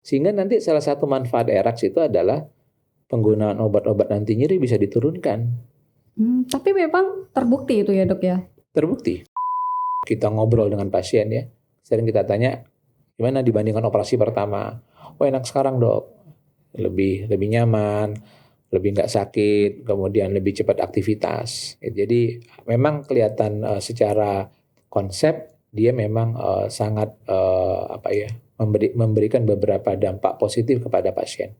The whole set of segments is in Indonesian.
Sehingga nanti salah satu manfaat Erax itu adalah penggunaan obat-obat anti nyeri bisa diturunkan. Tapi memang terbukti itu ya dok ya? Terbukti. Kita ngobrol dengan pasien ya, sering kita tanya, gimana dibandingkan operasi pertama? Oh enak sekarang dok, lebih nyaman, lebih nggak sakit, kemudian lebih cepat aktivitas. Jadi memang kelihatan secara konsep dia memang sangat memberikan beberapa dampak positif kepada pasien.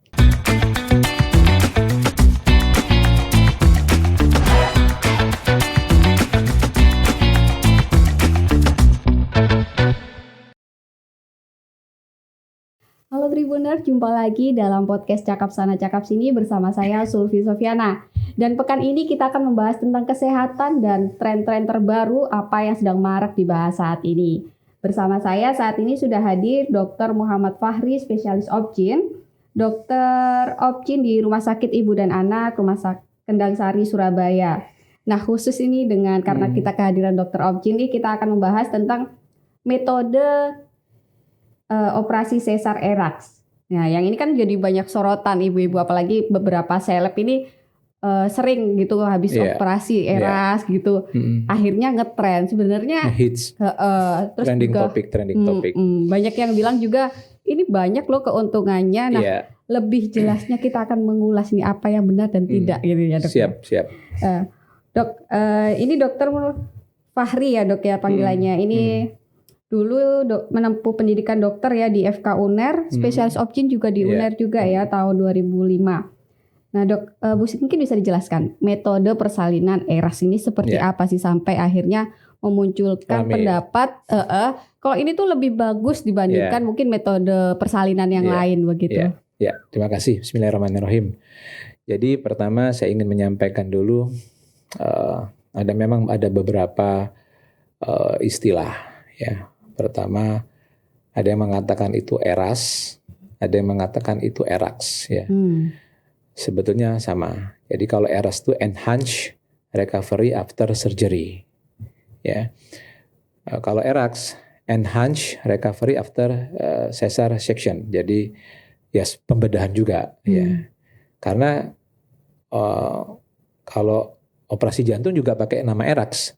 Halo Tribuners, jumpa lagi dalam podcast Cakap Sana Cakap Sini bersama saya Sulfi Sofiana. Dan pekan ini kita akan membahas tentang kesehatan dan tren-tren terbaru apa yang sedang marak dibahas saat ini. Bersama saya saat ini sudah hadir Dr. Muhammad Fahri, spesialis Opjin, Dokter Opjin di Rumah Sakit Ibu dan Anak, Rumah Sakit Kendang Sari, Surabaya. Nah khusus ini karena kita kehadiran Dokter Opjin ini, kita akan membahas tentang metode operasi sesar Erax. Nah, yang ini kan jadi banyak sorotan ibu-ibu, apalagi beberapa seleb ini sering gitu habis operasi Erax gitu. Akhirnya ngetren. Sebenarnya hits. Terus trending juga topik. Banyak yang bilang juga ini banyak loh keuntungannya. Nah, lebih jelasnya kita akan mengulas nih apa yang benar dan tidak gitu ya, Dok. Siap. Dok, ini Dokter Fahri ya, Dok ya panggilannya. Ini dulu menempuh pendidikan dokter ya di FK UNER, spesialis Opjin juga di UNER juga ya tahun 2005. Nah dok, Bu mungkin bisa dijelaskan metode persalinan Erax ini seperti apa sih sampai akhirnya memunculkan pendapat kalau ini tuh lebih bagus dibandingkan mungkin metode persalinan yang lain begitu. Ya, terima kasih. Bismillahirrahmanirrahim. Jadi pertama saya ingin menyampaikan dulu ada beberapa istilah ya. Pertama, ada yang mengatakan itu Erax, ada yang mengatakan itu Erax ya. Sebetulnya sama. Jadi kalau Erax itu Enhanced Recovery After Surgery. Ya. Kalau Erax Enhanced Recovery After Caesar Section. Jadi ya pembedahan juga ya. Karena kalau operasi jantung juga pakai nama Erax.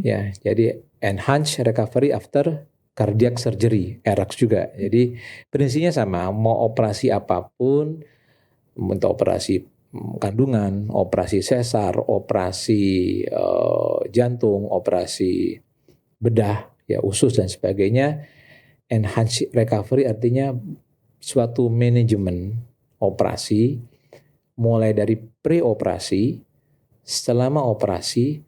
Ya, jadi Enhanced Recovery After Cardiac Surgery, Erax juga. Jadi prinsipnya sama, mau operasi apapun, untuk operasi kandungan, operasi sesar, operasi jantung, operasi bedah, ya usus dan sebagainya, enhanced recovery artinya suatu manajemen operasi, mulai dari pre-operasi, selama operasi,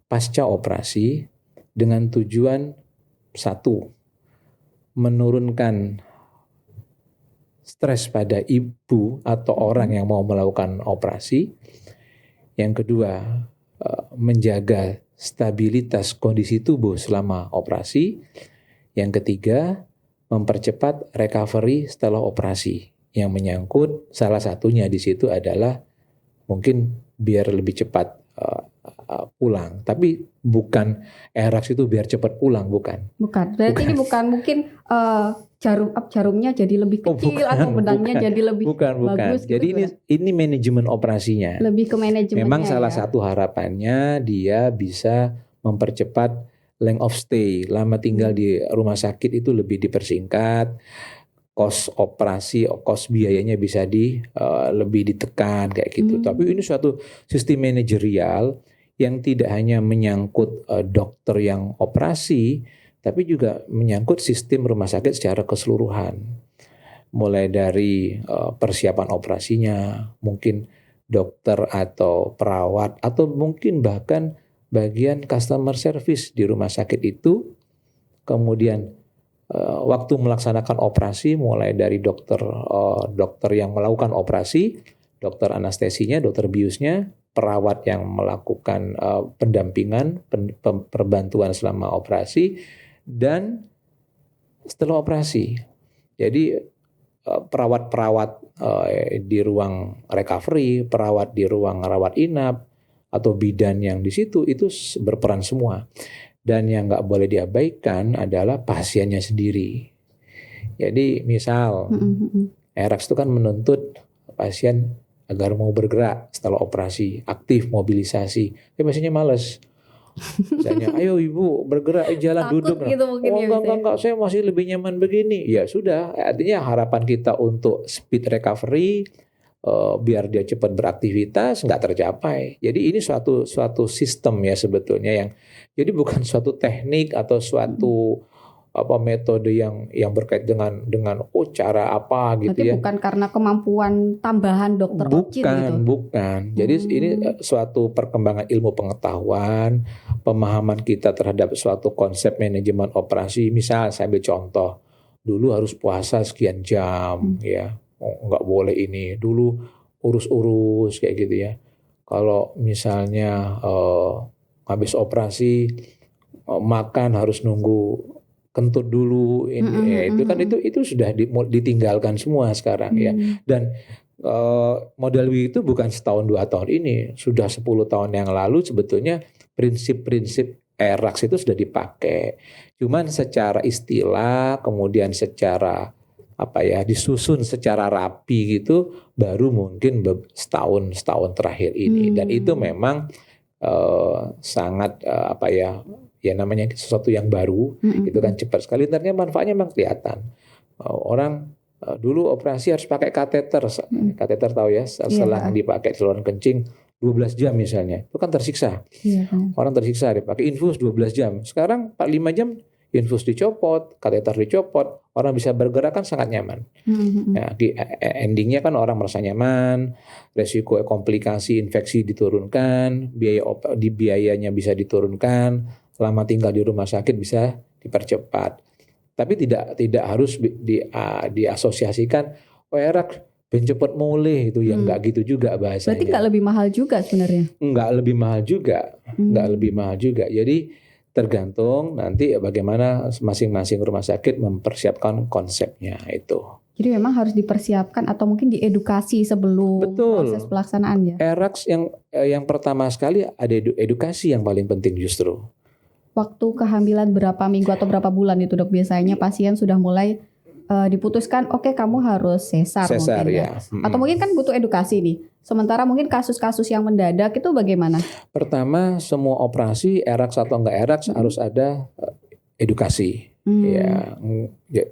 pasca operasi, dengan tujuan satu, menurunkan stres pada ibu atau orang yang mau melakukan operasi. Yang kedua, menjaga stabilitas kondisi tubuh selama operasi. Yang ketiga, mempercepat recovery setelah operasi. Yang menyangkut salah satunya di situ adalah mungkin biar lebih cepat pulang, tapi bukan Erax itu biar cepat pulang, bukan. Berarti ini bukan mungkin jarumnya jadi lebih kecil atau benangnya jadi lebih bagus. Jadi ini manajemen operasinya. Lebih ke manajemennya. Memang salah satu harapannya dia bisa mempercepat length of stay, lama tinggal di rumah sakit itu lebih dipersingkat. Kos operasi, kos biayanya bisa lebih ditekan kayak gitu. Tapi ini suatu sistem manajerial yang tidak hanya menyangkut dokter yang operasi, tapi juga menyangkut sistem rumah sakit secara keseluruhan. Mulai dari persiapan operasinya, mungkin dokter atau perawat, atau mungkin bahkan bagian customer service di rumah sakit itu, kemudian waktu melaksanakan operasi mulai dari dokter yang melakukan operasi, dokter anestesinya, dokter biusnya, perawat yang melakukan pendampingan, perbantuan selama operasi, dan setelah operasi. Jadi perawat-perawat di ruang recovery, perawat di ruang rawat inap, atau bidan yang di situ itu berperan semua. Dan yang nggak boleh diabaikan adalah pasiennya sendiri. Jadi misal ERAX itu kan menuntut pasien agar mau bergerak setelah operasi, aktif, mobilisasi. Tapi pasiennya males. Misalnya, ayo ibu bergerak, jalan Takut duduk. gitu mungkin Oh ya enggak, bisa ya. enggak, saya masih lebih nyaman begini. Ya sudah, artinya harapan kita untuk speed recovery, biar dia cepat beraktivitas nggak tercapai. Jadi ini suatu sistem ya sebetulnya yang, jadi bukan suatu teknik atau suatu apa metode yang berkait dengan cara apa gitu Berarti ya. bukan karena kemampuan tambahan dokter Ocin gitu. Bukan. Jadi ini suatu perkembangan ilmu pengetahuan, pemahaman kita terhadap suatu konsep manajemen operasi. Misal saya ambil contoh, dulu harus puasa sekian jam, ya, nggak boleh ini. Dulu urus-urus kayak gitu ya. Kalau misalnya habis operasi makan harus nunggu kentut dulu, ya, itu kan itu sudah ditinggalkan semua sekarang ya. Dan model W itu bukan setahun 2 tahun ini, sudah 10 tahun yang lalu sebetulnya prinsip-prinsip ERAX itu sudah dipakai. Cuman secara istilah, kemudian secara apa ya, disusun secara rapi gitu baru mungkin setahun terakhir ini. Dan itu memang sangat apa ya namanya sesuatu yang baru, itu kan cepat sekali, ternyata manfaatnya memang kelihatan. Orang dulu operasi harus pakai kateter, kateter tahu ya, selang dipakai saluran kencing 12 jam misalnya, itu kan tersiksa. Orang tersiksa dipakai infus 12 jam. Sekarang 45 jam infus dicopot, kateter dicopot, orang bisa bergerak kan sangat nyaman. Nah, di endingnya kan orang merasa nyaman, resiko komplikasi infeksi diturunkan, biayanya bisa diturunkan, lama tinggal di rumah sakit bisa dipercepat. Tapi tidak harus diasosiasikan ERAX ben cepet mulih itu, yang enggak gitu juga bahasanya. Berarti enggak lebih mahal juga sebenarnya? Enggak lebih mahal juga. Jadi tergantung nanti bagaimana masing-masing rumah sakit mempersiapkan konsepnya itu. Jadi memang harus dipersiapkan atau mungkin diedukasi sebelum proses pelaksanaan ya. ERAX yang pertama sekali ada edukasi yang paling penting justru. Waktu kehamilan berapa minggu atau berapa bulan itu dok biasanya pasien sudah mulai diputuskan oke, kamu harus sesar mungkin ya. Atau mungkin kan butuh edukasi nih. Sementara mungkin kasus-kasus yang mendadak itu bagaimana? Pertama, semua operasi ERAX atau enggak ERAX harus ada edukasi. Ya,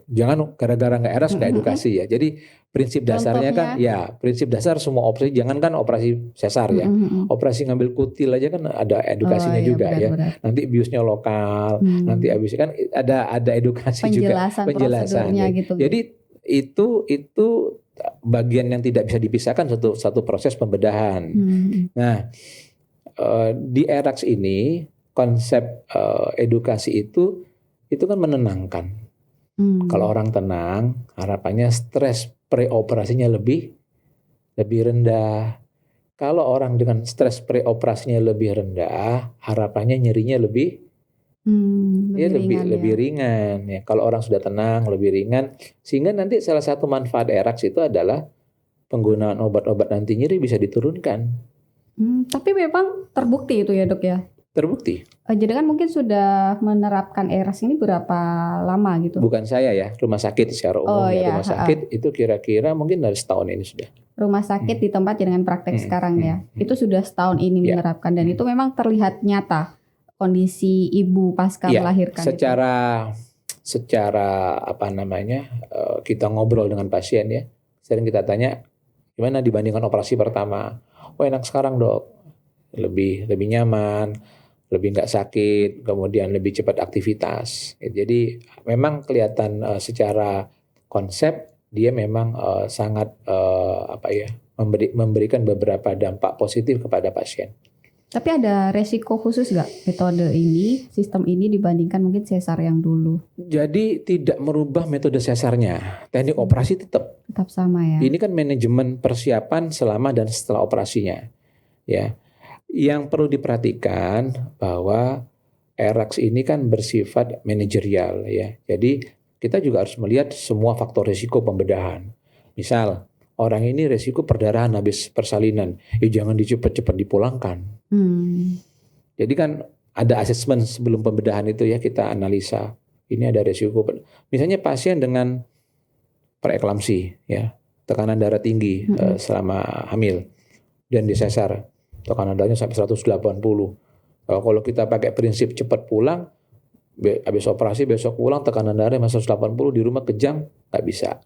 jangan gara-gara enggak ERAX enggak edukasi ya. Jadi prinsip dasarnya kan ya, prinsip dasar semua operasi, jangankan operasi sesar ya. Operasi ngambil kutil aja kan ada edukasinya juga ya. Nanti biusnya lokal, nanti habis kan ada edukasi penjelasan prosedurnya gitu. Jadi itu bagian yang tidak bisa dipisahkan satu proses pembedahan. Nah, di ERAX ini konsep edukasi itu kan menenangkan. Kalau orang tenang, harapannya stres preoperasinya lebih rendah. Kalau orang dengan stres preoperasinya lebih rendah, harapannya nyerinya lebih ringan ya. Kalau orang sudah tenang, lebih ringan, sehingga nanti salah satu manfaat ERAX itu adalah penggunaan obat-obat anti nyeri bisa diturunkan. Tapi memang terbukti itu ya dok ya? Terbukti. Jadi kan mungkin sudah menerapkan ERAX ini berapa lama gitu? Bukan saya ya, rumah sakit secara umum ya. Rumah sakit itu kira-kira mungkin dari setahun ini sudah. Rumah sakit di tempat dengan praktek sekarang ya, itu sudah setahun ini menerapkan dan itu memang terlihat nyata kondisi ibu pasca melahirkan. Secara apa namanya, kita ngobrol dengan pasien ya, sering kita tanya gimana dibandingkan operasi pertama. Oh enak sekarang dok, lebih nyaman, lebih nggak sakit, kemudian lebih cepat aktivitas. Jadi memang kelihatan secara konsep dia memang sangat memberikan beberapa dampak positif kepada pasien. Tapi ada resiko khusus nggak metode ini, sistem ini dibandingkan mungkin sesar yang dulu? Jadi tidak merubah metode sesarnya, teknik operasi tetap sama ya. Ini kan manajemen persiapan selama dan setelah operasinya, ya. Yang perlu diperhatikan bahwa ERAX ini kan bersifat manajerial ya. Jadi kita juga harus melihat semua faktor risiko pembedahan. Misal orang ini risiko perdarahan habis persalinan, jangan cepat-cepat dipulangkan. Jadi kan ada asesmen sebelum pembedahan itu ya, kita analisa. Ini ada risiko. Misalnya pasien dengan preeklamsi, ya, tekanan darah tinggi selama hamil dan disesar, tekanan darahnya sampai 180. Kalau kita pakai prinsip cepat pulang, habis operasi besok pulang tekanan darah masih 180, di rumah kejang, nggak bisa.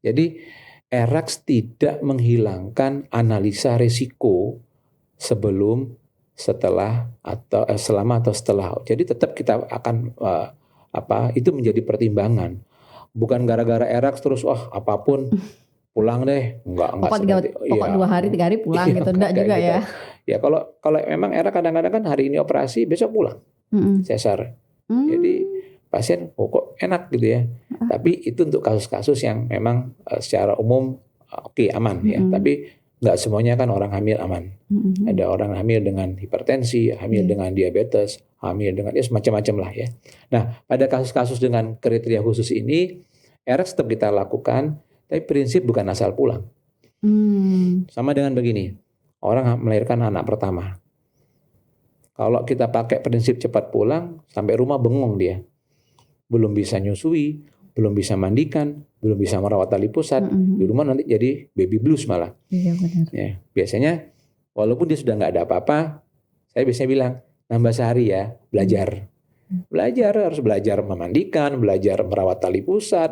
Jadi ERAX tidak menghilangkan analisa risiko sebelum, setelah, atau selama atau setelah. Jadi tetap kita akan itu menjadi pertimbangan. Bukan gara-gara ERAX terus apapun pulang deh, enggak Pokok 2 hari 3 hari pulang gitu, enggak juga gitu. ya. Ya kalau memang ERAX kadang-kadang kan hari ini operasi besok pulang sesar. Jadi pasien kok enak gitu ya. Tapi itu untuk kasus-kasus yang memang secara umum aman ya. Tapi nggak semuanya kan orang hamil aman. Ada orang hamil dengan hipertensi, hamil dengan diabetes, hamil dengan semacam-macam lah ya. Nah, pada kasus-kasus dengan kriteria khusus ini, ERAX tetap kita lakukan, tapi prinsip bukan asal pulang. Sama dengan begini, orang melahirkan anak pertama. Kalau kita pakai prinsip cepat pulang, sampai rumah bengong dia. Belum bisa nyusui, belum bisa mandikan, belum bisa merawat tali pusat. Di rumah nanti jadi baby blues malah. Iya benar. Ya, biasanya walaupun dia sudah nggak ada apa-apa, saya biasanya bilang, nambah sehari ya, belajar. Harus belajar memandikan, belajar merawat tali pusat,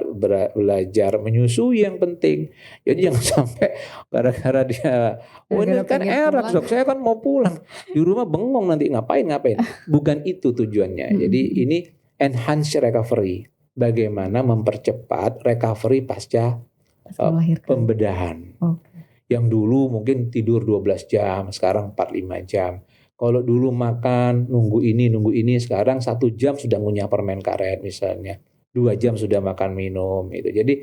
belajar menyusui yang penting. Jadi jangan sampai gara-gara dia, ini kan ERAX dok, saya kan mau pulang. Di rumah bengong nanti ngapain. Bukan itu tujuannya. Jadi ini enhance recovery. Bagaimana mempercepat recovery pasca pembedahan. Yang dulu mungkin tidur 12 jam, sekarang 4-5 jam. Kalau dulu makan, nunggu ini, sekarang 1 jam sudah ngunyah permen karet misalnya. 2 jam sudah makan minum. Gitu. Jadi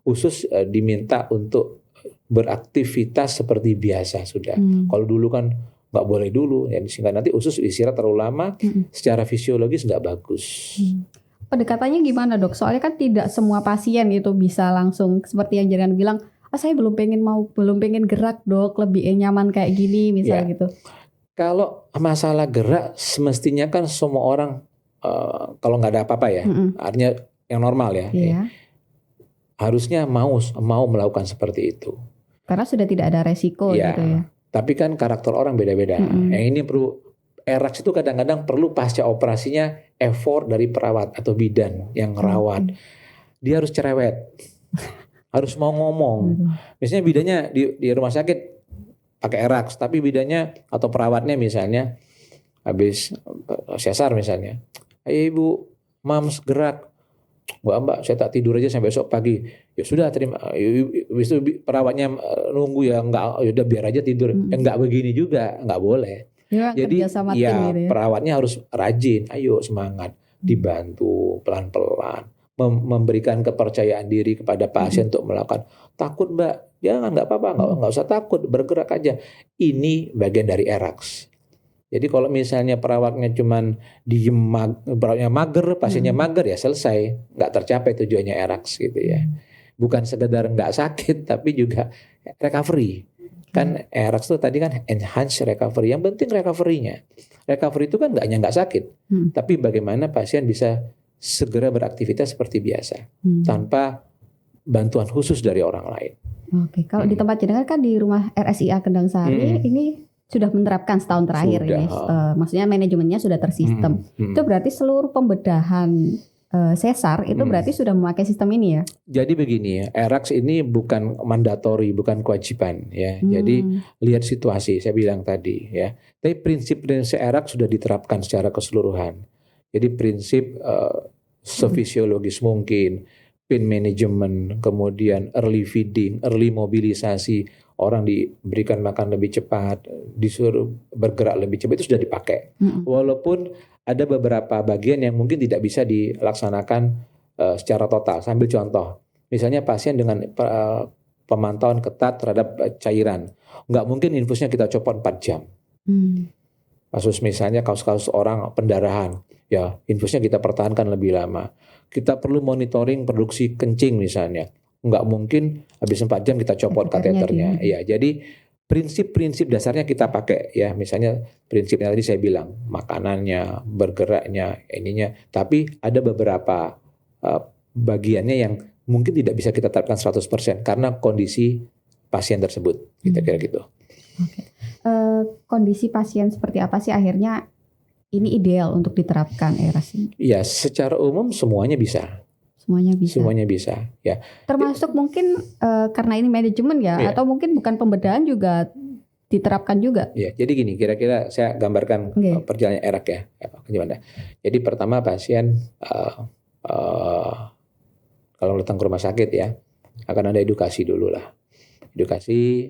usus diminta untuk beraktivitas seperti biasa sudah. Kalau dulu kan nggak boleh dulu. Ya, sehingga nanti usus istirahat terlalu lama, secara fisiologis nggak bagus. Pendekatannya gimana dok? Soalnya kan tidak semua pasien itu bisa langsung seperti yang jangan bilang, saya belum pengen gerak dok, lebih nyaman kayak gini misalnya gitu. Kalau masalah gerak semestinya kan semua orang kalau nggak ada apa-apa ya, artinya yang normal ya, harusnya mau melakukan seperti itu. Karena sudah tidak ada resiko gitu ya. Tapi kan karakter orang beda-beda. Yang ini perlu ERAX itu kadang-kadang perlu pasca operasinya effort dari perawat atau bidan yang ngerawat. Dia harus cerewet, harus mau ngomong. Misalnya bidannya di rumah sakit pakai ERAX, tapi bidannya atau perawatnya misalnya habis sesar misalnya, ayo ibu, mams gerak, mbak saya tak tidur aja sampai besok pagi. Ya sudah terima. Habis itu perawatnya nunggu ya enggak, udah biar aja tidur. Enggak begini juga, enggak boleh. Ya, jadi gitu ya. Perawatnya harus rajin, ayo semangat, dibantu pelan-pelan, memberikan kepercayaan diri kepada pasien untuk melakukan. Takut mbak, jangan, nggak apa-apa, nggak usah takut, bergerak aja. Ini bagian dari ERAX. Jadi kalau misalnya perawatnya cuman perawatnya mager, pasiennya mager, ya selesai, nggak tercapai tujuannya ERAX gitu ya. Bukan sekedar nggak sakit, tapi juga recovery. Kan ERAX itu tadi kan enhance recovery. Yang penting recovery-nya. Recovery itu kan nggak sakit, tapi bagaimana pasien bisa segera beraktivitas seperti biasa tanpa bantuan khusus dari orang lain. Oke, kalau di tempat jenengan kan di rumah RSIA Kendang Sari ini sudah menerapkan setahun terakhir ini, maksudnya manajemennya sudah tersistem. Itu berarti seluruh pembedahan sesar itu berarti sudah memakai sistem ini ya? Jadi begini ya, ERAX ini bukan mandatori, bukan kewajiban ya. Jadi lihat situasi, saya bilang tadi ya. Tapi prinsip-prinsip ERAX sudah diterapkan secara keseluruhan. Jadi prinsip sefisiologis mungkin, pain management, kemudian early feeding, early mobilisasi, orang diberikan makan lebih cepat, disuruh bergerak lebih cepat, itu sudah dipakai. Walaupun ada beberapa bagian yang mungkin tidak bisa dilaksanakan secara total. Sambil contoh, misalnya pasien dengan pemantauan ketat terhadap cairan, nggak mungkin infusnya kita copot 4 jam. Kasus misalnya kasus-kasus orang pendarahan, ya infusnya kita pertahankan lebih lama. Kita perlu monitoring produksi kencing misalnya. Nggak mungkin habis 4 jam kita copot kateternya. Ya, jadi prinsip-prinsip dasarnya kita pakai ya. Misalnya prinsipnya tadi saya bilang, makanannya, bergeraknya, ininya. Tapi ada beberapa bagiannya yang mungkin tidak bisa kita terapkan 100% karena kondisi pasien tersebut. Kira-kira gitu. Oke. Kondisi pasien seperti apa sih akhirnya ini ideal untuk diterapkan ERAS ini? Ya, secara umum semuanya bisa. Semuanya bisa. Semuanya bisa, ya. Termasuk mungkin karena ini manajemen ya, Iya. atau mungkin bukan pembedahan juga diterapkan juga. Ya, jadi gini, kira-kira saya gambarkan Oke. perjalanan ERAK ya. Gimana? Jadi pertama pasien kalau datang ke rumah sakit ya, akan ada edukasi dulu lah. Edukasi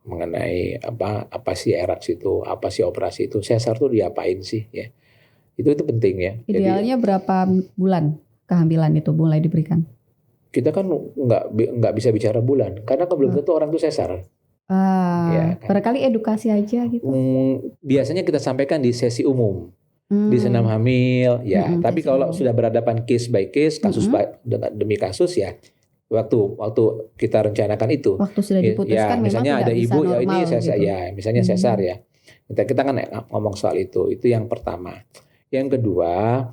mengenai apa sih ERAK itu, apa sih operasi itu, sesar tuh diapain sih ya. Itu penting ya. Idealnya berapa bulan kehamilan itu mulai diberikan? Kita kan nggak bisa bicara bulan karena kan belum tentu orang itu sesar. Ya, kan? Barangkali edukasi aja gitu. Biasanya kita sampaikan di sesi umum, di senam hamil, ya. Tapi kalau sudah berhadapan case by case, kasus demi kasus ya, waktu kita rencanakan itu. Waktu sudah diputuskan, ya, misalnya ada ibu ya ini sesar, gitu. ya, misalnya sesar ya. Kita kan ngomong soal itu yang pertama. Yang kedua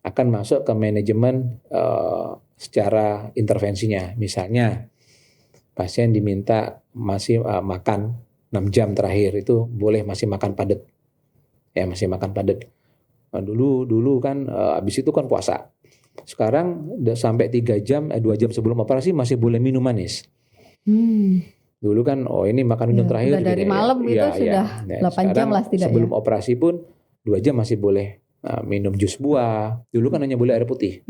akan masuk ke manajemen secara intervensinya. Misalnya pasien diminta masih makan 6 jam terakhir itu boleh masih makan padat. Ya, masih makan padat. Nah, dulu kan habis itu kan puasa. Sekarang sampai 2 jam sebelum operasi masih boleh minum manis. Dulu kan ini makan minum terakhir udah dari malam itu sudah 8 jam lah setidaknya. Sebelum operasi pun 2 jam masih boleh minum jus buah. Dulu kan hanya boleh air putih.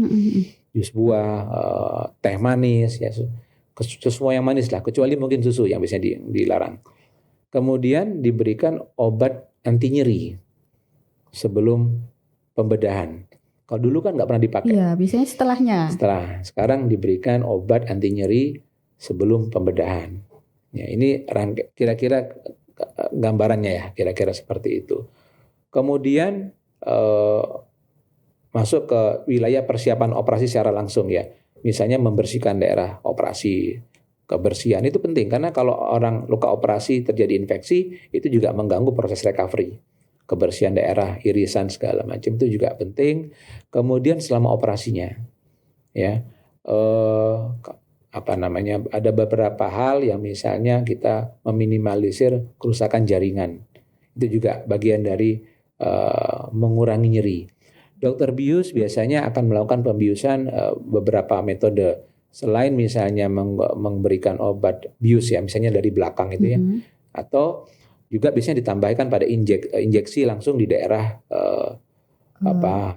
Jus buah, teh manis, ya semua yang manis lah, kecuali mungkin susu yang biasanya dilarang. Kemudian diberikan obat anti nyeri sebelum pembedahan. Kalau dulu kan nggak pernah dipakai. Iya, biasanya setelahnya. Sekarang diberikan obat anti nyeri sebelum pembedahan. Ya, ini kira-kira gambarannya ya, kira-kira seperti itu. Kemudian masuk ke wilayah persiapan operasi secara langsung ya. Misalnya membersihkan daerah operasi. Kebersihan itu penting karena kalau orang luka operasi terjadi infeksi itu juga mengganggu proses recovery. Kebersihan daerah, irisan segala macam itu juga penting. Kemudian selama operasinya ya ada beberapa hal yang misalnya kita meminimalisir kerusakan jaringan. Itu juga bagian dari mengurangi nyeri. Dokter bius biasanya akan melakukan pembiusan beberapa metode. Selain misalnya memberikan obat bius ya, misalnya dari belakang itu ya. Atau juga biasanya ditambahkan pada injeksi langsung di daerah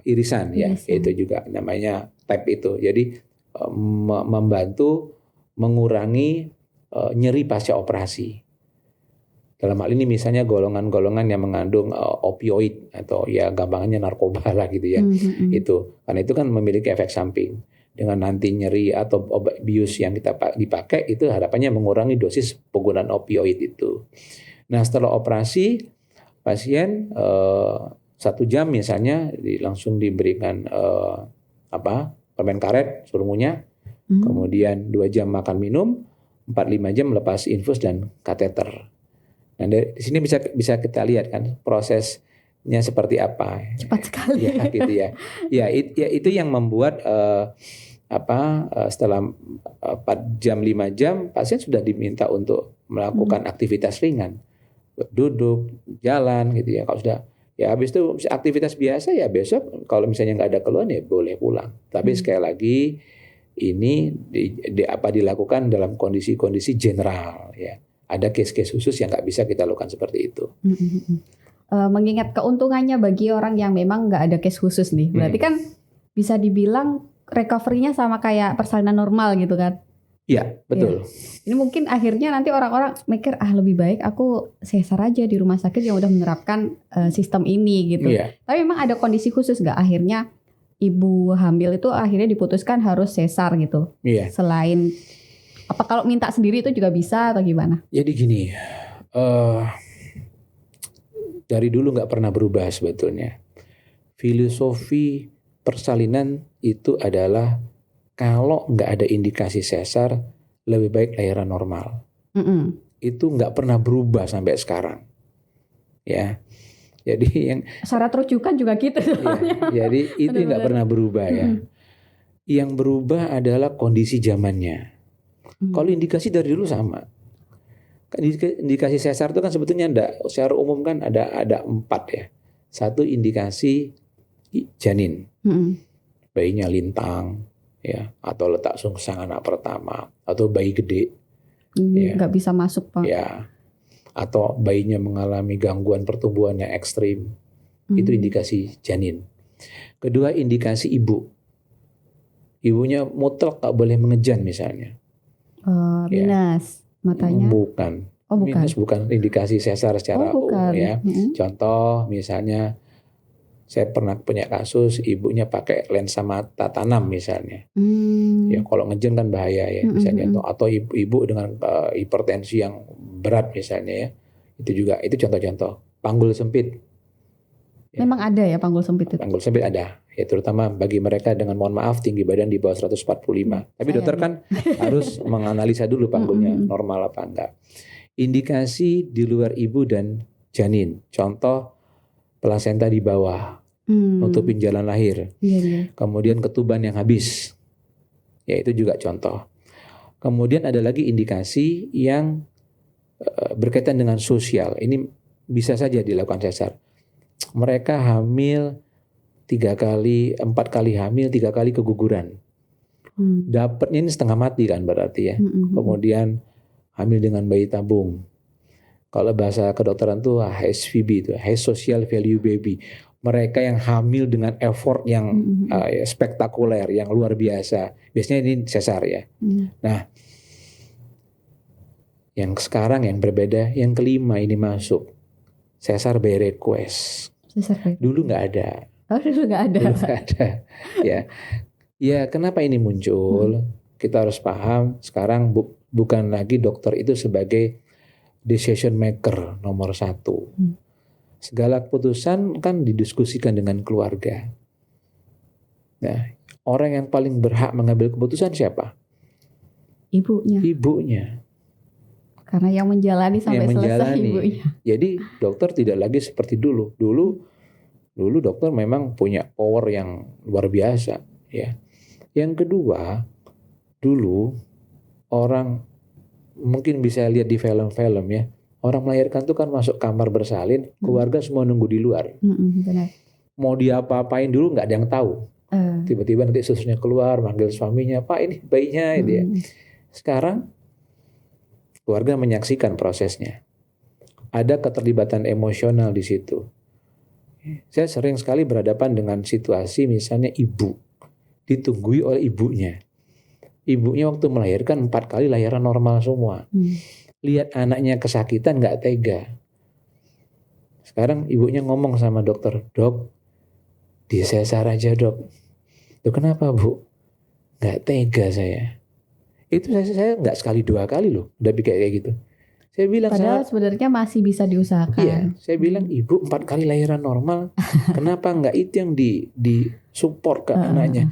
irisan ya. Itu juga namanya TAP itu. Jadi membantu mengurangi nyeri pasca operasi. Dalam hal ini misalnya golongan-golongan yang mengandung opioid atau ya gampangannya narkoba lah gitu ya. Itu karena itu kan memiliki efek samping. Dengan nanti nyeri atau obat bius yang kita dipakai itu harapannya mengurangi dosis penggunaan opioid itu. Nah, setelah operasi pasien 1 jam misalnya langsung diberikan permen karet suruh ngunyah. Kemudian 2 jam makan minum, 4-5 jam lepas infus dan kateter. Nah, di sini bisa kita lihat kan prosesnya seperti apa. Cepat sekali. Ya, gitu ya. Ya, itu yang membuat setelah 4 jam 5 jam pasien sudah diminta untuk melakukan aktivitas ringan. Duduk, jalan gitu ya. Kalau sudah ya habis itu aktivitas biasa ya besok kalau misalnya nggak ada keluhan ya boleh pulang. Tapi sekali lagi ini dilakukan dalam kondisi-kondisi general ya. Ada case-case khusus yang nggak bisa kita lakukan seperti itu. Mengingat keuntungannya bagi orang yang memang nggak ada case khusus nih, berarti kan bisa dibilang recovery-nya sama kayak persalinan normal gitu kan? Iya, betul. Ya. Ini mungkin akhirnya nanti orang-orang mikir lebih baik aku sesar aja di rumah sakit yang udah menerapkan sistem ini gitu. Iya. Tapi memang ada kondisi khusus nggak akhirnya ibu hamil itu akhirnya diputuskan harus sesar gitu? Iya. Selain apa kalau minta sendiri itu juga bisa atau gimana? Jadi gini, dari dulu nggak pernah berubah sebetulnya. Filosofi persalinan itu adalah kalau nggak ada indikasi sesar, lebih baik lahiran normal. Itu nggak pernah berubah sampai sekarang. Ya, jadi yang syarat rujukan juga gitu. Ya, jadi itu nggak pernah berubah ya. Yang berubah adalah kondisi zamannya. Kalau indikasi dari dulu sama. Indikasi sesar itu kan sebetulnya secara umum kan ada 4 ya. Satu indikasi janin, bayinya lintang, ya, atau letak sungsang anak pertama, atau bayi gede, nggak bisa masuk Pak. Ya, atau bayinya mengalami gangguan pertumbuhan yang ekstrim, itu indikasi janin. Kedua indikasi ibu, ibunya mutlak tak boleh mengejan misalnya. Minus matanya? Bukan. Oh, bukan. Minus bukan indikasi sesar secara umum ya. Contoh misalnya saya pernah punya kasus ibunya pakai lensa mata tanam misalnya. Ya kalau ngejen kan bahaya ya misalnya, atau ibu dengan hipertensi yang berat misalnya ya. Itu contoh-contoh. Panggul sempit. Ya. Memang ada ya panggul sempit itu? Panggul sempit ada. Ya terutama bagi mereka dengan mohon maaf tinggi badan di bawah 145. Tapi dokter kan harus menganalisa dulu panggulnya normal apa enggak. Indikasi di luar ibu dan janin. Contoh plasenta di bawah, nutupin jalan lahir. Kemudian ketuban yang habis. Ya itu juga contoh. Kemudian ada lagi indikasi yang berkaitan dengan sosial. Ini bisa saja dilakukan sesar. Mereka hamil 3 kali, 4 kali hamil, 3 kali keguguran. Dapatnya ini setengah mati kan berarti ya. Kemudian hamil dengan bayi tabung. Kalau bahasa kedokteran tuh HSVB itu, High Social Value Baby. Mereka yang hamil dengan effort yang spektakuler, yang luar biasa. Biasanya ini sesar ya. Nah, yang sekarang yang berbeda, yang kelima ini masuk. Sesar by request. Dulu nggak ada. Oh, dulu nggak ada. Dulu nggak ada. Ya, kenapa ini muncul? Kita harus paham sekarang bukan lagi dokter itu sebagai decision maker nomor 1. Segala keputusan kan didiskusikan dengan keluarga. Nah, orang yang paling berhak mengambil keputusan siapa? Ibunya. Karena yang menjalani sampai selesai ibunya. Jadi dokter tidak lagi seperti dulu. Dulu dokter memang punya power yang luar biasa. Ya. Yang kedua, dulu orang mungkin bisa lihat di film-film ya. Orang melahirkan tuh kan masuk kamar bersalin, keluarga semua nunggu di luar. Benar. Mau diapa-apain dulu nggak ada yang tahu. Tiba-tiba nanti susunya keluar, manggil suaminya, Pak ini bayinya. Gitu ya. Sekarang keluarga menyaksikan prosesnya. Ada keterlibatan emosional di situ. Saya sering sekali berhadapan dengan situasi misalnya ibu ditunggui oleh ibunya. Ibunya waktu melahirkan 4 kali lahiran normal semua. Lihat anaknya kesakitan nggak tega. Sekarang ibunya ngomong sama dokter, Dok, disesar aja dok. Loh kenapa Bu? Nggak tega saya. Itu saya nggak sekali 2 kali loh, udah kayak gitu. Saya bilang padahal sebenarnya masih bisa diusahakan. Iya, saya bilang ibu 4 kali lahiran normal, kenapa nggak itu yang di support ke anaknya?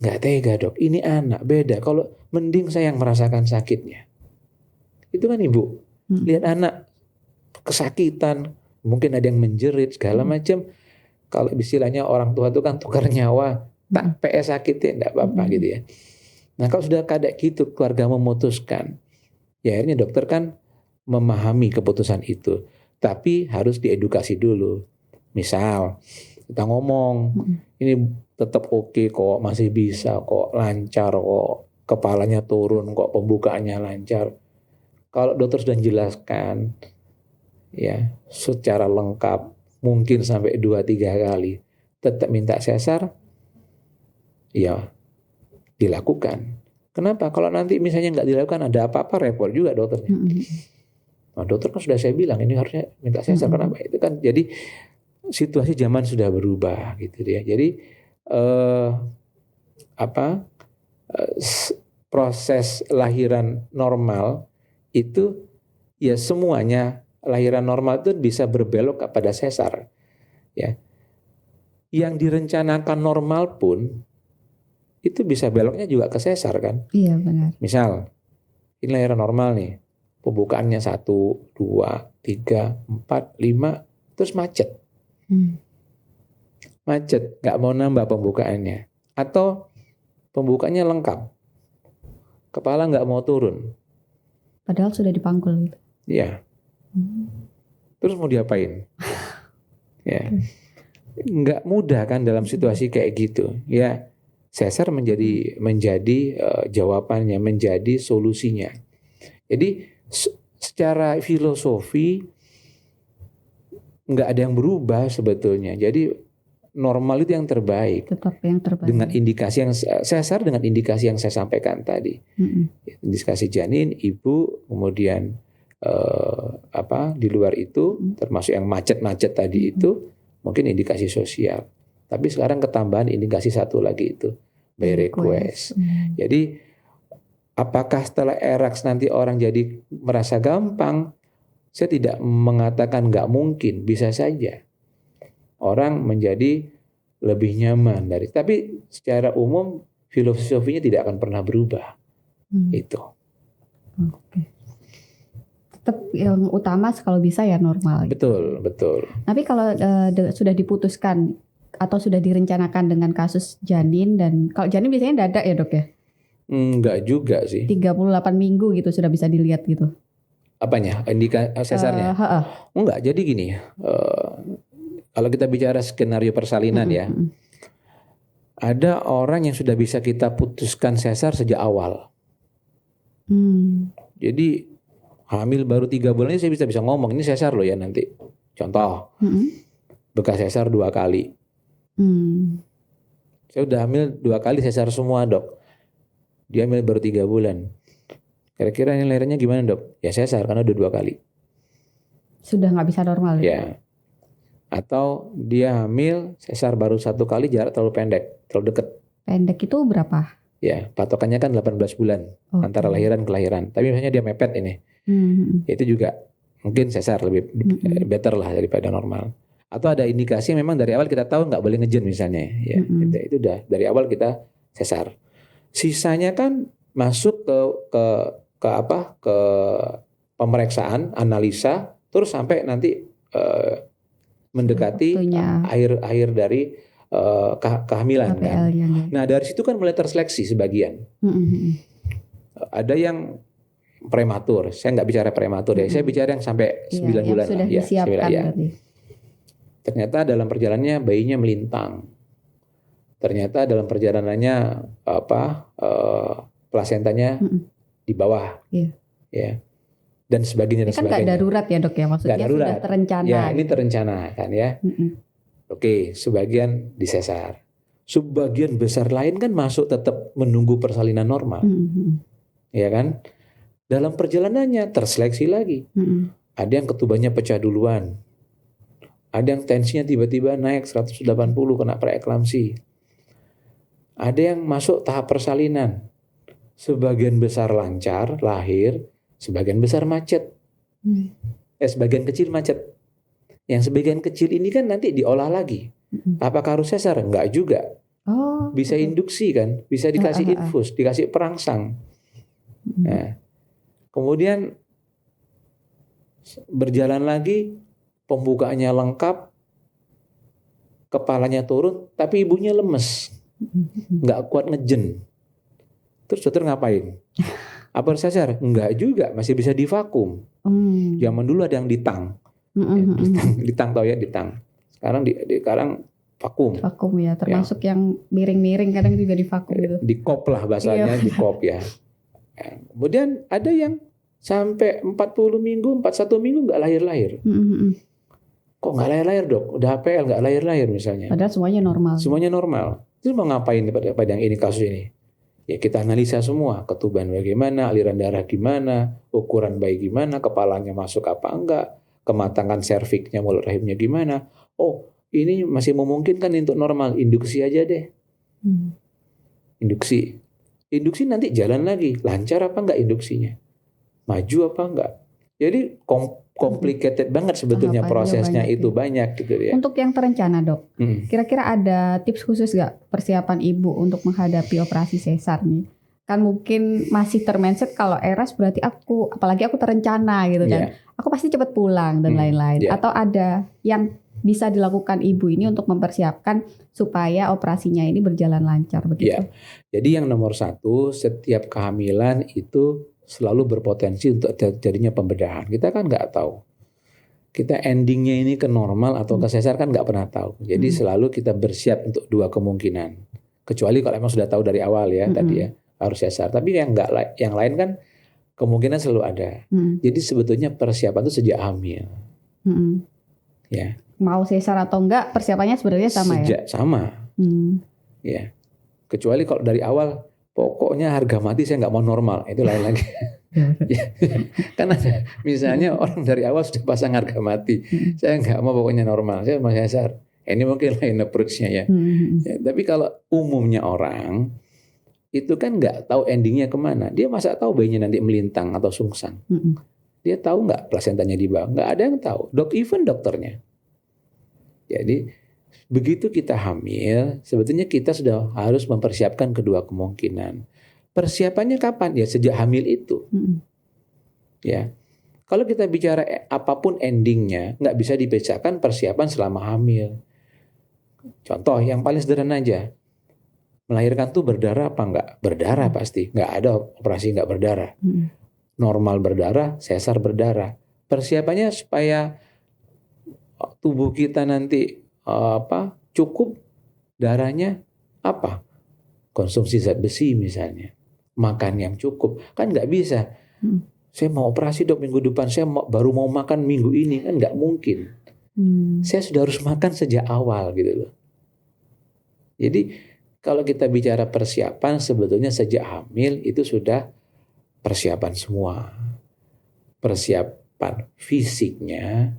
Nggak tega dok, ini anak beda. Kalau mending saya yang merasakan sakitnya. Itu kan ibu, lihat anak kesakitan, mungkin ada yang menjerit segala macam. Kalau istilahnya orang tua itu kan tukar nyawa, tak PS sakitnya enggak apa-apa gitu ya. Nah kalau sudah kayak gitu keluarga memutuskan, ya akhirnya dokter kan memahami keputusan itu, tapi harus diedukasi dulu. Misal kita ngomong, ini tetap oke kok, masih bisa kok, lancar kok, kepalanya turun kok, pembukaannya lancar. Kalau dokter sudah jelaskan, ya secara lengkap, mungkin sampai 2-3 kali, tetap minta sesar, ya dilakukan. Kenapa? Kalau nanti misalnya nggak dilakukan ada apa-apa repot juga dokternya. Nah, dokter kan sudah saya bilang ini harusnya minta sesar. Kenapa? Itu kan jadi situasi zaman sudah berubah gitu ya. Jadi proses lahiran normal itu ya semuanya lahiran normal itu bisa berbelok kepada sesar. Ya. Yang direncanakan normal pun itu bisa beloknya juga ke sesar kan? Iya benar. Misal ini lahiran normal nih. Pembukaannya 1, 2, 3, 4, 5, terus macet. Macet, nggak mau nambah pembukaannya. Atau pembukanya lengkap, kepala nggak mau turun, Padahal sudah dipangkul gitu. ya. Terus mau diapain? Ya, nggak mudah kan dalam situasi kayak gitu. Ya, sesar menjadi jawabannya, menjadi solusinya. Jadi secara filosofi nggak ada yang berubah sebetulnya. Jadi normal itu yang terbaik. Tetap yang terbaik. Dengan indikasi yang sesar, dengan indikasi yang saya sampaikan tadi. Indikasi janin, ibu, kemudian di luar itu termasuk yang macet-macet tadi itu mungkin indikasi sosial. Tapi sekarang ketambahan indikasi satu lagi itu by request. Jadi apakah setelah ERAX nanti orang jadi merasa gampang? Saya tidak mengatakan nggak mungkin, bisa saja orang menjadi lebih nyaman dari. Tapi secara umum filosofinya tidak akan pernah berubah. Itu. Oke. Tetap yang utama kalau bisa ya normal. Betul. Tapi kalau sudah diputuskan atau sudah direncanakan dengan kasus janin, dan kalau janin biasanya dadak ya dok ya? Enggak juga sih. 38 minggu gitu sudah bisa dilihat gitu. Apanya? Sesarnya? Enggak, jadi gini. Kalau kita bicara skenario persalinan ya. Ada orang yang sudah bisa kita putuskan sesar sejak awal. Jadi hamil baru 3 bulan ini saya bisa ngomong ini sesar loh ya nanti. Contoh, bekas sesar 2 kali. Saya udah hamil 2 kali sesar semua dok. Dia hamil baru 3 bulan. Kira-kira ini lahirnya gimana dok? Ya sesar karena udah 2 kali. Sudah nggak bisa normal ya? Atau dia hamil sesar baru 1 kali, jarak terlalu pendek, terlalu dekat. Pendek itu berapa? Ya, patokannya kan 18 bulan antara lahiran ke lahiran. Tapi misalnya dia mepet ini, itu juga mungkin sesar lebih better lah daripada normal. Atau ada indikasi memang dari awal kita tahu nggak boleh ngejen misalnya, ya itu udah dari awal kita sesar. Sisanya kan masuk ke pemeriksaan, analisa, terus sampai nanti mendekati akhir dari kehamilan kan. Nah dari situ kan mulai terseleksi sebagian. Ada yang prematur, saya nggak bicara prematur ya, saya bicara yang sampai 9 bulan sudah disiapkan ya. Ternyata dalam perjalanannya bayinya melintang. Ternyata dalam perjalanannya plasentanya di bawah, ya, dan sebagainya. Ini kan nggak darurat ya dok ya, maksudnya sudah terencana. Ya ini terencana kan ya. Oke, sebagian disesar, sebagian besar lain kan masuk tetap menunggu persalinan normal, ya kan? Dalam perjalanannya terseleksi lagi. Ada yang ketubannya pecah duluan, ada yang tensinya tiba-tiba naik 180 kena preeklamsi. Ada yang masuk tahap persalinan, sebagian besar lancar lahir, sebagian besar macet, sebagian kecil macet. Yang sebagian kecil ini kan nanti diolah lagi. Apakah harus sesar? Enggak juga. Bisa induksi kan, bisa dikasih infus, dikasih perangsang. Nah, kemudian berjalan lagi, pembukaannya lengkap, kepalanya turun, tapi ibunya lemes, nggak kuat ngejen. Terus dokter ngapain? Apa sesar? Enggak juga, masih bisa divakum. Zaman dulu ada yang ditang. Ditang tau ya, ditang. Sekarang sekarang vakum. Vakum ya, termasuk yang miring-miring kadang juga divakum gitu. Dikop lah bahasanya, dikop ya. Kemudian ada yang sampai 40 minggu, 41 minggu nggak lahir-lahir. Kok nggak lahir-lahir dok? Udah HPL nggak lahir-lahir misalnya. Padahal semuanya normal. Semuanya normal. Terus mau ngapain pada yang ini, kasus ini? Ya kita analisa semua, ketuban bagaimana, aliran darah gimana, ukuran bayi gimana, kepalanya masuk apa enggak, kematangan serviknya, mulut rahimnya gimana. Oh, ini masih memungkinkan untuk normal, induksi aja deh. Induksi nanti jalan lagi, lancar apa enggak induksinya, maju apa enggak. Jadi complicated banget sebetulnya prosesnya itu banyak gitu ya. Untuk yang terencana dok, kira-kira ada tips khusus nggak persiapan ibu untuk menghadapi operasi sesar nih? Kan mungkin masih termindset kalau ERAS berarti apalagi aku terencana gitu kan, aku pasti cepat pulang dan lain-lain. Atau ada yang bisa dilakukan ibu ini untuk mempersiapkan supaya operasinya ini berjalan lancar begitu? Ya, jadi yang nomor satu, setiap kehamilan itu selalu berpotensi untuk terjadinya pembedahan. Kita kan nggak tahu. Kita endingnya ini ke normal atau ke sesar kan nggak pernah tahu. Jadi selalu kita bersiap untuk dua kemungkinan. Kecuali kalau emang sudah tahu dari awal ya tadi ya harus sesar. Tapi yang nggak, yang lain kan kemungkinan selalu ada. Jadi sebetulnya persiapan itu sejak hamil. Ya. Mau sesar atau enggak persiapannya sebenarnya sama Sejak ya? sama. Ya. Kecuali kalau dari awal pokoknya harga mati saya nggak mau normal, itu lain lagi. Ya, kan ada misalnya orang dari awal sudah pasang harga mati, saya nggak mau pokoknya normal, saya mau sesar. Ini mungkin lain approach-nya ya. Ya. Tapi kalau umumnya orang itu kan nggak tahu endingnya kemana. Dia masa tahu bayinya nanti melintang atau sungsang. Dia tahu nggak plasentanya di bawah? Nggak ada yang tahu. Even dokternya. Jadi begitu kita hamil, sebetulnya kita sudah harus mempersiapkan kedua kemungkinan. Persiapannya kapan? Ya sejak hamil itu. Ya, kalau kita bicara apapun endingnya, nggak bisa dibedakan persiapan selama hamil. Contoh yang paling sederhana aja, melahirkan tuh berdarah apa nggak? Berdarah pasti, nggak ada operasi nggak berdarah. Normal berdarah, sesar berdarah. Persiapannya supaya tubuh kita nanti cukup darahnya apa? Konsumsi zat besi misalnya, makan yang cukup, kan nggak bisa. Saya mau operasi dok minggu depan, saya baru mau makan minggu ini, kan nggak mungkin. Saya sudah harus makan sejak awal gitu loh. Jadi kalau kita bicara persiapan, sebetulnya sejak hamil itu sudah persiapan semua. Persiapan fisiknya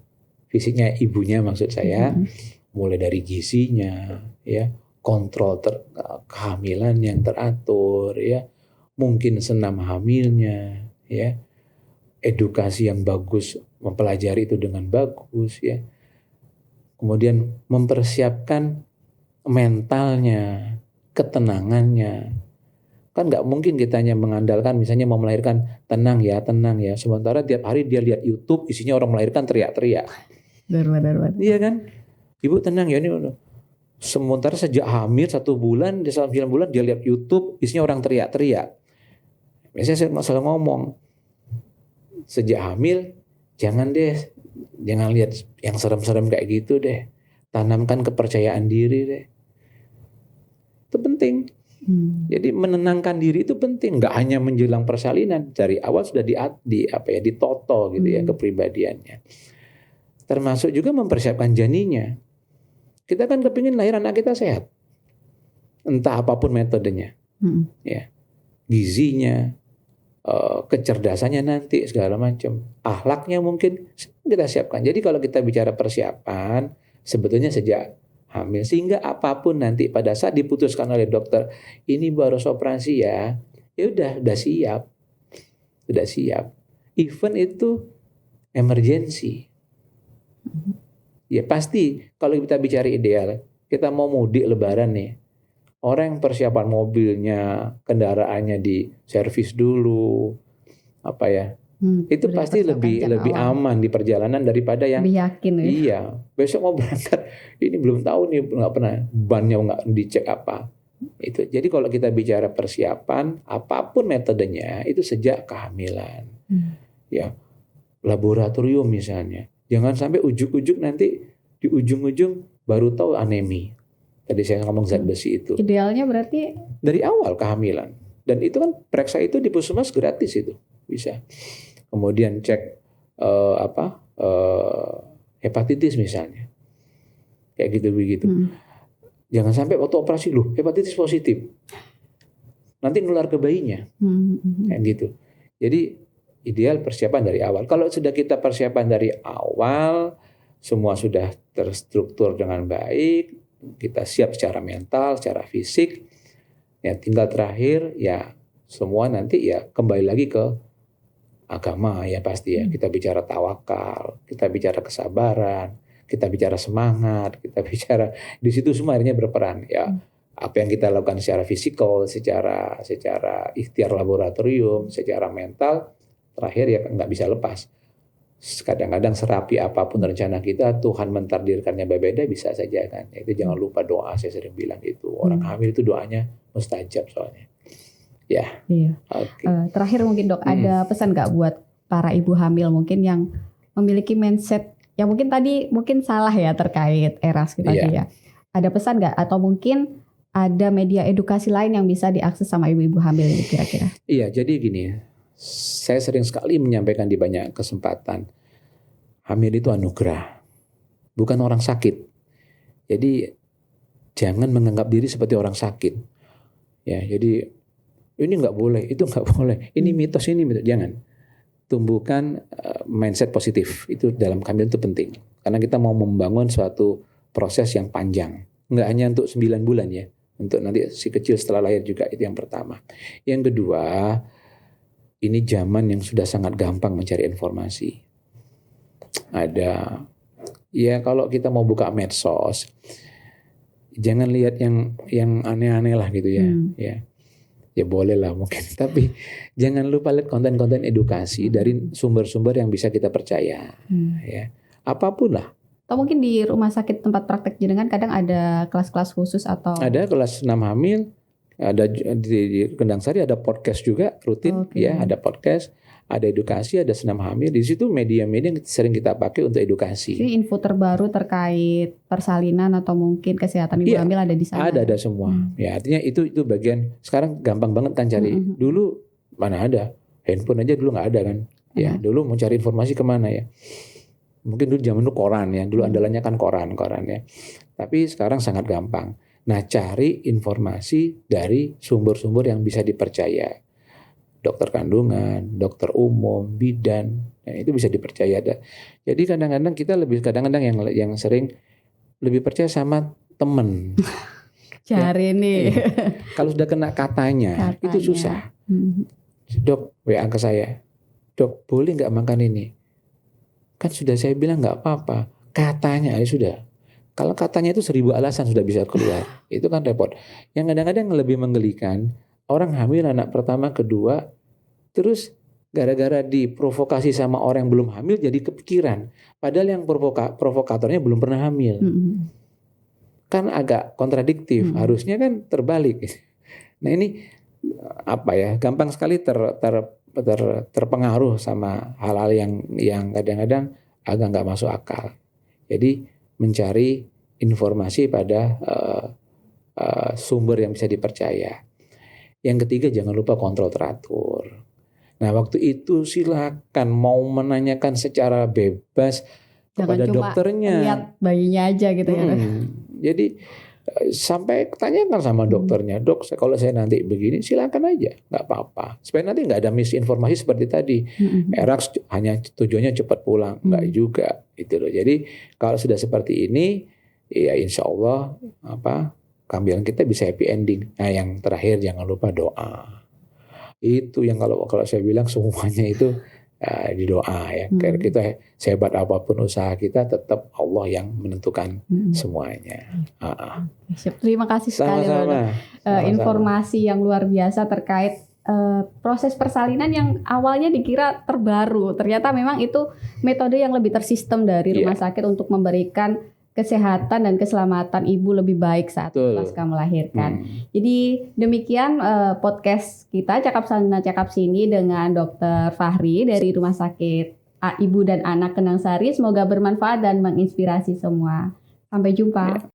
ibunya maksud saya, mulai dari gizinya, ya, kontrol kehamilan yang teratur, ya, mungkin senam hamilnya, ya, edukasi yang bagus, mempelajari itu dengan bagus, ya, kemudian mempersiapkan mentalnya, ketenangannya. Kan nggak mungkin kita hanya mengandalkan misalnya mau melahirkan tenang ya, sementara tiap hari dia lihat YouTube isinya orang melahirkan teriak-teriak. Benar. Iya kan, ibu tenang ya ini. Sementara sejak hamil 1 bulan, di 9 bulan dia lihat YouTube isinya orang teriak-teriak. Biasanya saya selalu ngomong, sejak hamil jangan lihat yang serem-serem kayak gitu deh. Tanamkan kepercayaan diri deh. Itu penting. Jadi menenangkan diri itu penting. Nggak hanya menjelang persalinan, dari awal sudah ditoto gitu ya kepribadiannya. Termasuk juga mempersiapkan janinnya. Kita kan kepingin lahir anak kita sehat. Entah apapun metodenya. Ya. Gizinya, kecerdasannya nanti, segala macam. Akhlaknya mungkin kita siapkan. Jadi kalau kita bicara persiapan, sebetulnya sejak hamil. Sehingga apapun nanti pada saat diputuskan oleh dokter, ini baru operasi ya udah siap. Sudah siap. Even itu emergency. Ya pasti kalau kita bicara ideal, kita mau mudik lebaran nih. Orang yang persiapan mobilnya, kendaraannya di servis dulu, itu pasti lebih aman di perjalanan daripada yang lebih yakin ya. Iya, besok mau berangkat, ini belum tahu nih, nggak pernah bannya nggak dicek apa. Itu. Jadi kalau kita bicara persiapan, apapun metodenya itu sejak kehamilan, ya laboratorium misalnya. Jangan sampai ujuk-ujuk nanti di ujung-ujung baru tahu anemi. Tadi saya ngomong zat besi itu. Idealnya berarti dari awal kehamilan. Dan itu kan periksa itu di puskesmas gratis itu bisa. Kemudian cek hepatitis misalnya, kayak gitu begitu. Jangan sampai waktu operasi hepatitis positif, nanti nular ke bayinya, kayak gitu. Jadi ideal persiapan dari awal. Kalau sudah kita persiapan dari awal, semua sudah terstruktur dengan baik, kita siap secara mental, secara fisik, ya tinggal terakhir ya semua nanti ya kembali lagi ke agama ya pasti ya. Kita bicara tawakal, kita bicara kesabaran, kita bicara semangat, kita bicara di situ semua akhirnya berperan ya. Apa yang kita lakukan secara fisikal, secara ikhtiar laboratorium, secara mental, terakhir ya nggak bisa lepas Kadang-kadang serapi apapun rencana kita, Tuhan mentakdirkannya berbeda, bisa saja kan. Itu jangan lupa doa, saya sering bilang itu. Orang hamil itu doanya mustajab soalnya. Ya, Iya. oke. Terakhir mungkin dok, ada pesan nggak buat para ibu hamil mungkin yang memiliki mindset yang mungkin tadi mungkin salah ya terkait eras gitu tadi ya. Ada pesan nggak atau mungkin ada media edukasi lain yang bisa diakses sama ibu-ibu hamil ini kira-kira? Iya, jadi gini ya. Saya sering sekali menyampaikan di banyak kesempatan, hamil itu anugerah, bukan orang sakit. Jadi jangan menganggap diri seperti orang sakit. Ya, jadi ini nggak boleh, itu nggak boleh, ini mitos, jangan. Tumbuhkan mindset positif, itu dalam hamil itu penting. Karena kita mau membangun suatu proses yang panjang, nggak hanya untuk 9 bulan ya, untuk nanti si kecil setelah lahir juga, itu yang pertama. Yang kedua, ini zaman yang sudah sangat gampang mencari informasi. Ada, ya kalau kita mau buka medsos, jangan lihat yang aneh-aneh lah gitu ya. Ya boleh lah mungkin, tapi jangan lupa lihat konten-konten edukasi dari sumber-sumber yang bisa kita percaya. Ya, apapun lah. Atau mungkin di rumah sakit tempat praktek jenengan kadang ada kelas-kelas khusus atau? Ada kelas 6 hamil. Ada di Kendang Sari ada podcast juga rutin, ya ada podcast, ada edukasi, ada senam hamil. Di situ media-media yang sering kita pakai untuk edukasi. Jadi info terbaru terkait persalinan atau mungkin kesehatan ibu hamil ada di sana. Ada semua. Ya artinya itu bagian. Sekarang gampang banget kan cari. Dulu mana ada, handphone aja dulu nggak ada kan. Ya dulu mau cari informasi kemana ya. Mungkin dulu zaman dulu koran ya. Dulu andalannya kan koran ya. Tapi sekarang sangat gampang. Nah, cari informasi dari sumber-sumber yang bisa dipercaya. Dokter kandungan, dokter umum, bidan, itu bisa dipercaya. Jadi kadang-kadang kita yang sering lebih percaya sama temen. Cari nih. Kalau sudah kena katanya, itu susah. Dok, WA ke saya. Dok, boleh nggak makan ini? Kan sudah saya bilang nggak apa-apa. Katanya ya sudah. Kalau katanya itu 1000 alasan sudah bisa keluar. Itu kan repot. Yang kadang-kadang lebih menggelikan, orang hamil anak pertama, kedua, terus gara-gara diprovokasi sama orang yang belum hamil jadi kepikiran. Padahal yang provokatornya belum pernah hamil. Kan agak kontradiktif. Harusnya kan terbalik. Nah ini apa ya? Gampang sekali terpengaruh sama hal-hal yang kadang-kadang agak nggak masuk akal. Jadi mencari informasi pada sumber yang bisa dipercaya. Yang ketiga, jangan lupa kontrol teratur. Nah, waktu itu silakan mau menanyakan secara bebas kepada dokternya. Lihat bayinya aja gitu ya. Jadi sampai tanyakan sama dokternya, dok, kalau saya nanti begini silakan aja, nggak apa-apa. Supaya nanti nggak ada misinformasi seperti tadi. Erax hanya tujuannya cepat pulang, nggak juga, itu loh. Jadi kalau sudah seperti ini, ya insya Allah kehamilan kita bisa happy ending. Nah yang terakhir jangan lupa doa. Itu yang kalau saya bilang semuanya itu di doa ya. Karena kita sehebat apapun usaha kita, tetap Allah yang menentukan semuanya. Terima kasih sekali loh informasi yang luar biasa terkait proses persalinan yang awalnya dikira terbaru. Ternyata memang itu metode yang lebih tersistem dari rumah sakit untuk memberikan kesehatan dan keselamatan ibu lebih baik saat pasca melahirkan. Jadi demikian podcast kita Cakap Sana Cakap Sini dengan Dr. Fahri dari Rumah Sakit Ibu dan Anak Kendang Sari. Semoga bermanfaat dan menginspirasi semua. Sampai jumpa.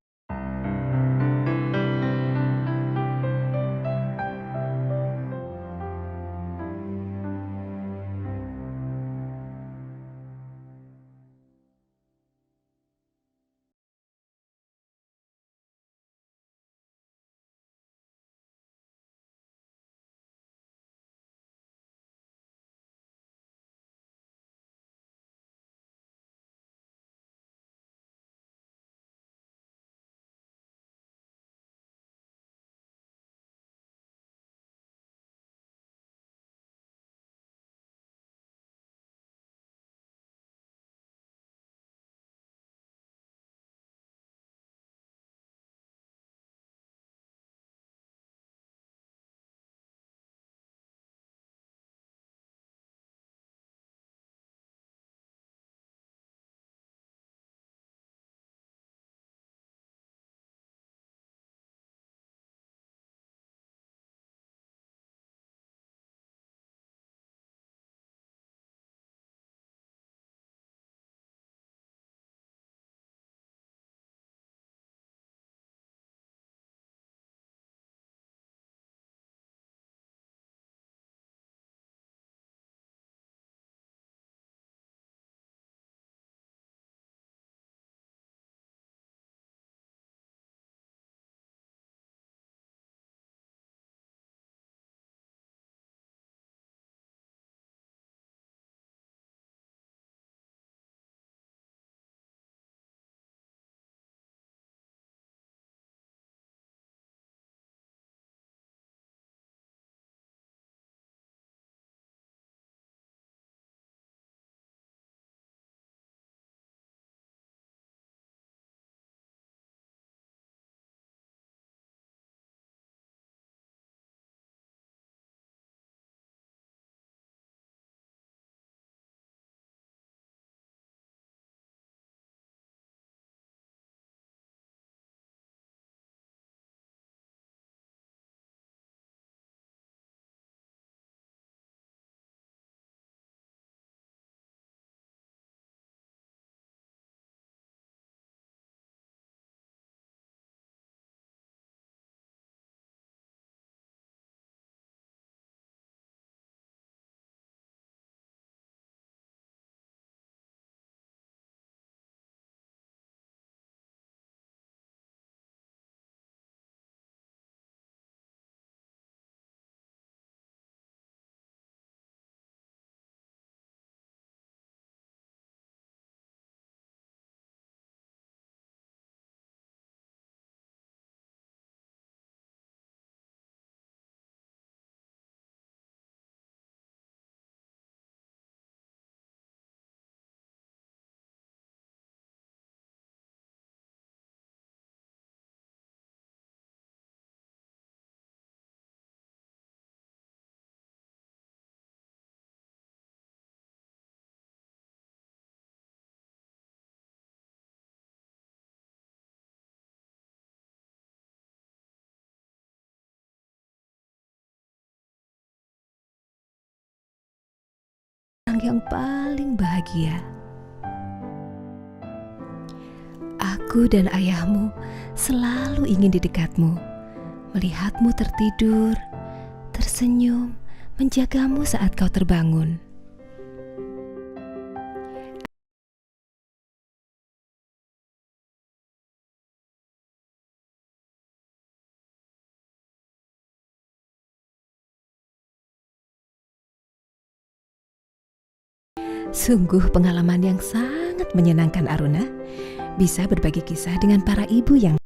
yang paling bahagia. Aku dan ayahmu selalu ingin di dekatmu, melihatmu tertidur, tersenyum, menjagamu saat kau terbangun. Sungguh pengalaman yang sangat menyenangkan, Aruna. Bisa berbagi kisah dengan para ibu yang